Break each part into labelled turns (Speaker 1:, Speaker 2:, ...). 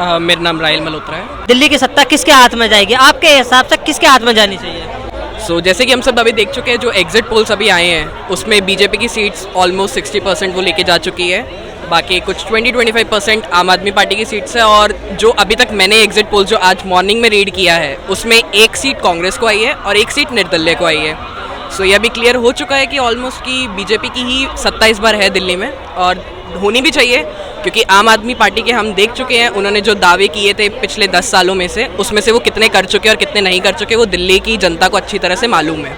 Speaker 1: मेरा नाम राहिल मल्होत्रा है।
Speaker 2: दिल्ली की सत्ता किसके हाथ में जाएगी आपके हिसाब से, किसके हाथ में जानी चाहिए?
Speaker 1: जैसे कि हम सब अभी देख चुके हैं, जो एग्जिट पोल्स अभी आए हैं उसमें बीजेपी की सीट्स ऑलमोस्ट 60% वो लेके जा चुकी है। बाकी कुछ 20-25% आम आदमी पार्टी की सीट्स है। और जो अभी तक मैंने एग्जिट पोल जो आज मॉर्निंग में रीड किया है उसमें एक सीट कांग्रेस को आई है और एक सीट निर्दलीय को आई है। ये अभी क्लियर हो चुका है कि ऑलमोस्ट कि बीजेपी की ही सत्ता इस बार है दिल्ली में, और होनी भी चाहिए, क्योंकि आम आदमी पार्टी के हम देख चुके हैं उन्होंने जो दावे किए थे पिछले 10 सालों में से, उसमें से वो कितने कर चुके और कितने नहीं कर चुके वो दिल्ली की जनता को अच्छी तरह से मालूम है।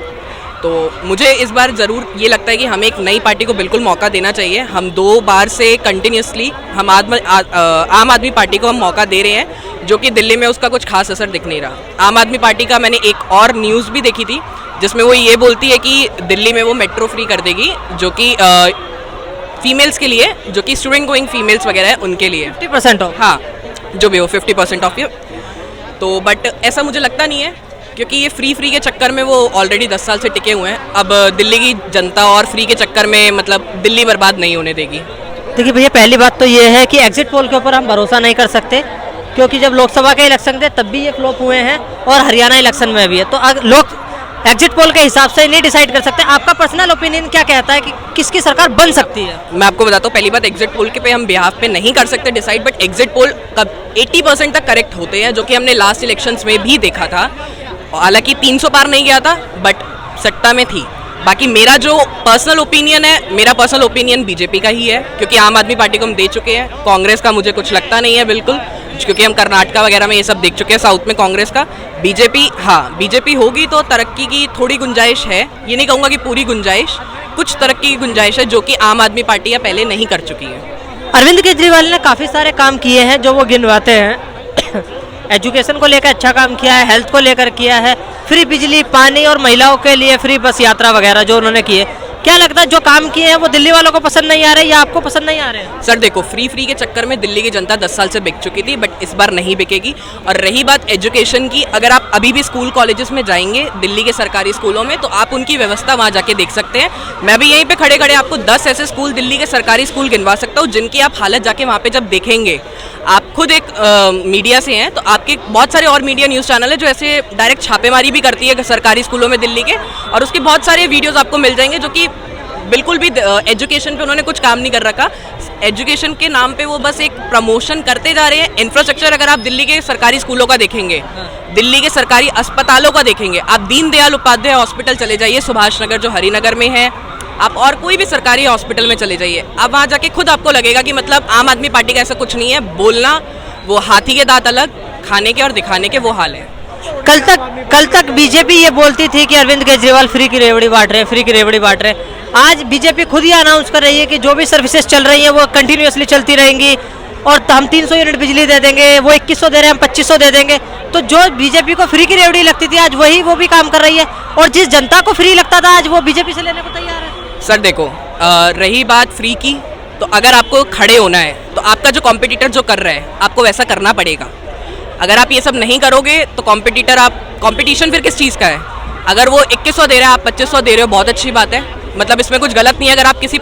Speaker 1: तो मुझे इस बार ज़रूर ये लगता है कि हमें एक नई पार्टी को बिल्कुल मौका देना चाहिए। हम 2 बार से कंटिन्यूसली हम आम आदमी पार्टी को हम मौका दे रहे हैं, जो कि दिल्ली में उसका कुछ खास असर दिख नहीं रहा। आम आदमी पार्टी का मैंने एक और न्यूज़ भी देखी थी जिसमें वो ये बोलती है कि दिल्ली में वो मेट्रो फ्री कर देगी, जो कि फीमेल्स के लिए, जो कि स्टूडेंट गोइंग फीमेल्स वगैरह है उनके लिए
Speaker 2: 50% ऑफ।
Speaker 1: हाँ, जो भी हो 50% ऑफ। तो बट ऐसा मुझे लगता नहीं है, क्योंकि ये फ्री के चक्कर में वो ऑलरेडी 10 साल से टिके हुए हैं। अब दिल्ली की जनता और फ्री के चक्कर में मतलब दिल्ली बर्बाद नहीं होने देगी।
Speaker 2: देखिए भैया, पहली बात तो ये है कि एग्जिट पोल के ऊपर हम भरोसा नहीं कर सकते, क्योंकि जब लोकसभा के इलेक्शन थे तब भी ये फ्लॉप हुए हैं और हरियाणा इलेक्शन में भी है। तो लोग एग्जिट पोल के हिसाब से नहीं डिसाइड कर सकते। आपका पर्सनल ओपिनियन क्या कहता है कि किसकी सरकार बन सकती है?
Speaker 1: मैं आपको बताता हूँ, पहली बात एग्जिट पोल के पे हम बिहाफ पे नहीं कर सकते डिसाइड, बट एग्जिट पोल कब 80% तक करेक्ट होते हैं, जो कि हमने लास्ट इलेक्शंस में भी देखा था। हालांकि 300 पार नहीं गया था, बट सत्ता में थी। बाकी मेरा जो पर्सनल ओपिनियन है, मेरा पर्सनल ओपिनियन बीजेपी का ही है, क्योंकि आम आदमी पार्टी को हम दे चुके हैं। कांग्रेस का मुझे कुछ लगता नहीं है बिल्कुल, क्योंकि हम कर्नाटका वगैरह में ये सब देख चुके हैं, साउथ में कांग्रेस का। बीजेपी, हाँ बीजेपी होगी तो तरक्की की थोड़ी गुंजाइश है, ये नहीं कहूँगा कि पूरी गुंजाइश, कुछ तरक्की की गुंजाइश है, जो कि आम आदमी पार्टियाँ पहले नहीं कर चुकी हैं।
Speaker 2: अरविंद केजरीवाल ने काफ़ी सारे काम किए हैं जो वो गिनवाते हैं। एजुकेशन को लेकर अच्छा काम किया है, हेल्थ को लेकर किया है, फ्री बिजली, पानी और महिलाओं के लिए फ्री बस यात्रा वगैरह जो उन्होंने किए। क्या लगता है जो काम किए हैं वो दिल्ली वालों को पसंद नहीं आ रहे या आपको पसंद नहीं आ रहे हैं?
Speaker 1: सर देखो, फ्री के चक्कर में दिल्ली की जनता 10 साल से बिक चुकी थी, बट इस बार नहीं बिकेगी। और रही बात एजुकेशन की, अगर आप अभी भी स्कूल कॉलेजेस में जाएंगे दिल्ली के सरकारी स्कूलों में, तो आप उनकी व्यवस्था वहाँ जाके देख सकते हैं। मैं भी यहीं पे खड़े खड़े आपको 10 ऐसे स्कूल, दिल्ली के सरकारी स्कूल गिनवा सकता हूँ, जिनकी आप हालत जाके वहाँ पे जब देखेंगे, आप खुद एक मीडिया से हैं तो आपके बहुत सारे और मीडिया न्यूज़ चैनल है जो ऐसे डायरेक्ट छापेमारी भी करती है सरकारी स्कूलों में दिल्ली के, और उसके बहुत सारे वीडियोज़ आपको मिल जाएंगे, जो कि बिल्कुल भी एजुकेशन पे उन्होंने कुछ काम नहीं कर रखा। एजुकेशन के नाम पे वो बस एक प्रमोशन करते जा रहे हैं। इंफ्रास्ट्रक्चर अगर आप दिल्ली के सरकारी स्कूलों का देखेंगे, दिल्ली के सरकारी अस्पतालों का देखेंगे, आप दीनदयाल उपाध्याय हॉस्पिटल चले जाइए सुभाष नगर जो हरिनगर में है, आप और कोई भी सरकारी हॉस्पिटल में चले जाइए, आप वहाँ जाके खुद आपको लगेगा कि मतलब आम आदमी पार्टी का ऐसा कुछ नहीं है। बोलना वो हाथी के दांत अलग, खाने के और दिखाने के वो हाल है।
Speaker 2: कल तक बीजेपी ये बोलती थी कि अरविंद केजरीवाल फ्री की रेवड़ी बांट रहे हैं, फ्री की रेवड़ी बांट रहे हैं। आज बीजेपी खुद ही अनाउंस कर रही है कि जो भी सर्विसेज चल रही हैं वो कंटिन्यूअसली चलती रहेंगी, और हम 300 यूनिट बिजली दे देंगे, वो 2100 दे रहे हैं, हम 2500 दे देंगे। तो जो बीजेपी को फ्री की रेवड़ी लगती थी आज वही वो भी काम कर रही है, और जिस जनता को फ्री लगता था आज वो बीजेपी से लेने को तैयार है।
Speaker 1: सर देखो, रही बात फ्री की, तो अगर आपको खड़े होना है तो आपका जो कॉम्पिटिटर जो कर रहा है आपको वैसा करना पड़ेगा। अगर आप ये सब नहीं करोगे तो कॉम्पिटिटर, आप कॉम्पिटिशन फिर किस चीज़ का है? अगर वो 2100 दे रहे हैं, आप 2500 दे रहे हो, बहुत अच्छी बात है, मतलब इसमें कुछ गलत नहीं है। अगर आप किसी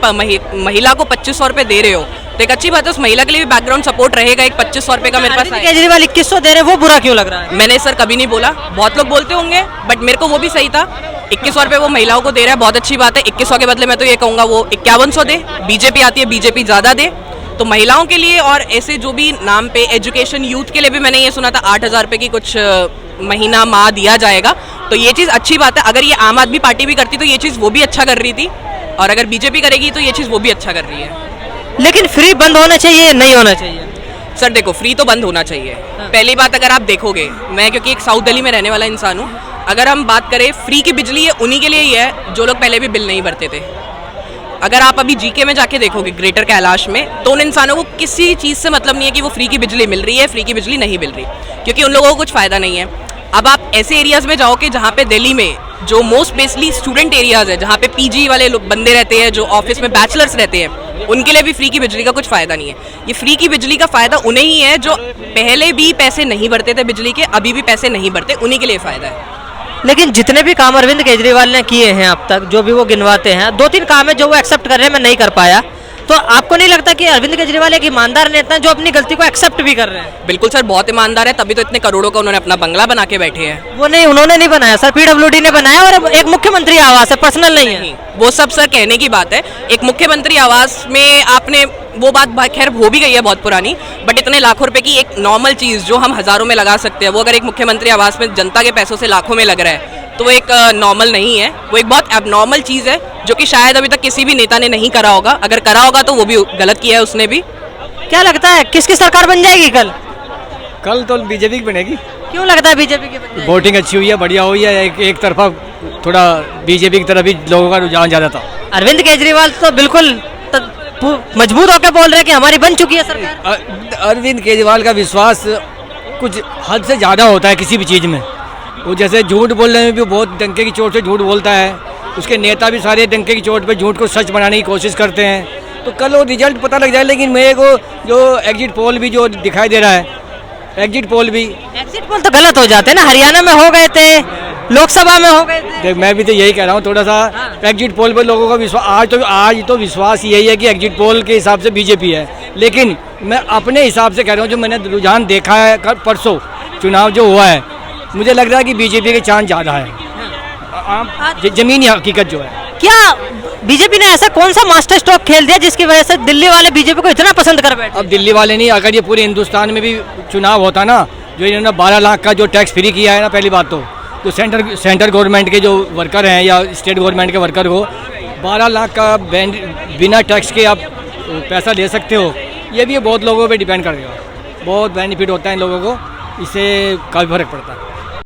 Speaker 1: महिला को 2500 रुपये दे रहे हो तो एक अच्छी बात है, उस महिला के लिए भी बैकग्राउंड सपोर्ट रहेगा। एक 2500 रुपये का मेरे पास
Speaker 2: केजरीवाल 2100 दे रहे हैं, वो बुरा क्यों लग रहा है?
Speaker 1: मैंने सर कभी नहीं बोला, बहुत लोग बोलते होंगे, बट मेरे को वो भी सही था। 2100 रुपये वो महिलाओं को दे रहा है, बहुत अच्छी बात है। 2100 के बदले मैं तो ये कहूँगा वो 5100 दे। बीजेपी आती है, बीजेपी ज़्यादा दे, तो महिलाओं के लिए और ऐसे जो भी नाम पे एजुकेशन यूथ के लिए भी मैंने ये सुना था 8000 रुपये की कुछ महीना माह दिया जाएगा, तो ये चीज़ अच्छी बात है। अगर ये आम आदमी पार्टी भी करती तो ये चीज़ वो भी अच्छा कर रही थी, और अगर बीजेपी करेगी तो ये चीज़ वो भी अच्छा कर रही है।
Speaker 2: लेकिन फ्री बंद होना चाहिए, नहीं होना चाहिए?
Speaker 1: सर देखो, फ्री तो बंद होना चाहिए। पहली बात, अगर आप देखोगे, मैं क्योंकि एक साउथ दिल्ली में रहने वाला इंसान हूँ, अगर हम बात करें फ्री की बिजली, ये उन्हीं के लिए ही है जो लोग पहले भी बिल नहीं भरते थे। अगर आप अभी जीके में जाके देखोगे ग्रेटर कैलाश में, तो उन इंसानों को किसी चीज़ से मतलब नहीं है कि वो फ्री की बिजली मिल रही है, फ्री की बिजली नहीं मिल रही, क्योंकि उन लोगों को कुछ फ़ायदा नहीं है। अब आप ऐसे एरियाज़ में जाओगे जहाँ पे दिल्ली में जो मोस्ट बेसिकली स्टूडेंट एरियाज़ है, जहाँ पे पीजी वाले लोग बंदे रहते हैं, जो ऑफिस में बैचलर्स रहते हैं, उनके लिए भी फ्री की बिजली का कुछ फ़ायदा नहीं है। ये फ्री की बिजली का फ़ायदा उन्हें ही है जो पहले भी पैसे नहीं भरते थे बिजली के, अभी भी पैसे नहीं भरते, उन्हीं के लिए फ़ायदा है।
Speaker 2: लेकिन जितने भी काम अरविंद केजरीवाल ने किए हैं अब तक, जो भी वो गिनवाते हैं, 2-3 काम है जो वो एक्सेप्ट कर रहे हैं, मैं नहीं कर पाया। तो आपको नहीं लगता कि अरविंद केजरीवाल एक ईमानदार नेता है जो अपनी गलती को एक्सेप्ट भी कर रहे हैं?
Speaker 1: बिल्कुल सर, बहुत ईमानदार है, तभी तो इतने करोड़ों का उन्होंने अपना बंगला बना के बैठे हैं।
Speaker 2: वो नहीं, उन्होंने नहीं बनाया सर, पीडब्ल्यूडी ने बनाया, और एक मुख्यमंत्री आवास है, पर्सनल नहीं है।
Speaker 1: वो सब सर कहने की बात है। एक मुख्यमंत्री आवास में आपने वो बात खैर हो भी गई है बहुत पुरानी, बट इतने लाखों रुपए की एक नॉर्मल चीज़ जो हम हज़ारों में लगा सकते हैं, वो अगर एक मुख्यमंत्री आवास में जनता के पैसों से लाखों में लग रहा है तो वो एक नॉर्मल नहीं है, वो एक बहुत एबनॉर्मल चीज़ है जो कि शायद अभी तक किसी भी नेता ने नहीं करा होगा। अगर करा होगा तो वो भी गलत किया है उसने भी।
Speaker 2: क्या लगता है किसकी सरकार बन जाएगी कल?
Speaker 3: कल तो बीजेपी की बनेगी।
Speaker 2: क्यों लगता है बीजेपी की बन जाएगी?
Speaker 3: वोटिंग अच्छी हुई है, बढ़िया हुई है, एक तरफा थोड़ा बीजेपी की तरफ ही लोगों का रुझान ज़्यादा था।
Speaker 2: अरविंद केजरीवाल तो बिल्कुल मजबूत होकर बोल रहे हैं कि हमारी बन चुकी है सरकार।
Speaker 3: अरविंद केजरीवाल का विश्वास कुछ हद से ज़्यादा होता है किसी भी चीज़ में। वो जैसे झूठ बोलने में भी बहुत डंके की चोट से झूठ बोलता है, उसके नेता भी सारे डंके की चोट पे झूठ को सच बनाने की कोशिश करते हैं। तो कल वो रिजल्ट पता लग जाए, लेकिन मेरे को जो एग्जिट पोल भी जो दिखाई दे रहा है, एग्जिट पोल
Speaker 2: तो गलत हो जाते हैं ना, हरियाणा में हो गए थे, लोकसभा में हो गए थे।
Speaker 3: देख मैं भी तो यही कह रहा हूँ, थोड़ा सा एग्जिट पोल पर लोगों का विश्वास आज तो विश्वास यही है कि एग्जिट पोल के हिसाब से बीजेपी है, लेकिन मैं अपने हिसाब से कह रहा हूँ, जो मैंने रुझान देखा है परसों चुनाव जो हुआ है, मुझे लग रहा है कि बीजेपी के चांस ज़्यादा है, जमीनी हकीकत जो है।
Speaker 2: क्या बीजेपी ने ऐसा कौन सा मास्टर स्ट्रोक खेल दिया जिसकी वजह से दिल्ली वाले बीजेपी को इतना पसंद कर बैठे?
Speaker 3: अब दिल्ली वाले नहीं, अगर ये पूरे हिंदुस्तान में भी चुनाव होता ना, जो इन्होंने 12 लाख का जो टैक्स फ्री किया है ना, पहली बात तो सेंट्रल गवर्नमेंट के जो वर्कर हैं या स्टेट गवर्नमेंट के वर्कर को 12 लाख का बिना टैक्स के आप पैसा ले सकते हो, ये भी बहुत लोगों पे डिपेंड करेगा, बहुत बेनिफिट होता है इन लोगों को, इससे काफ़ी फर्क पड़ता है।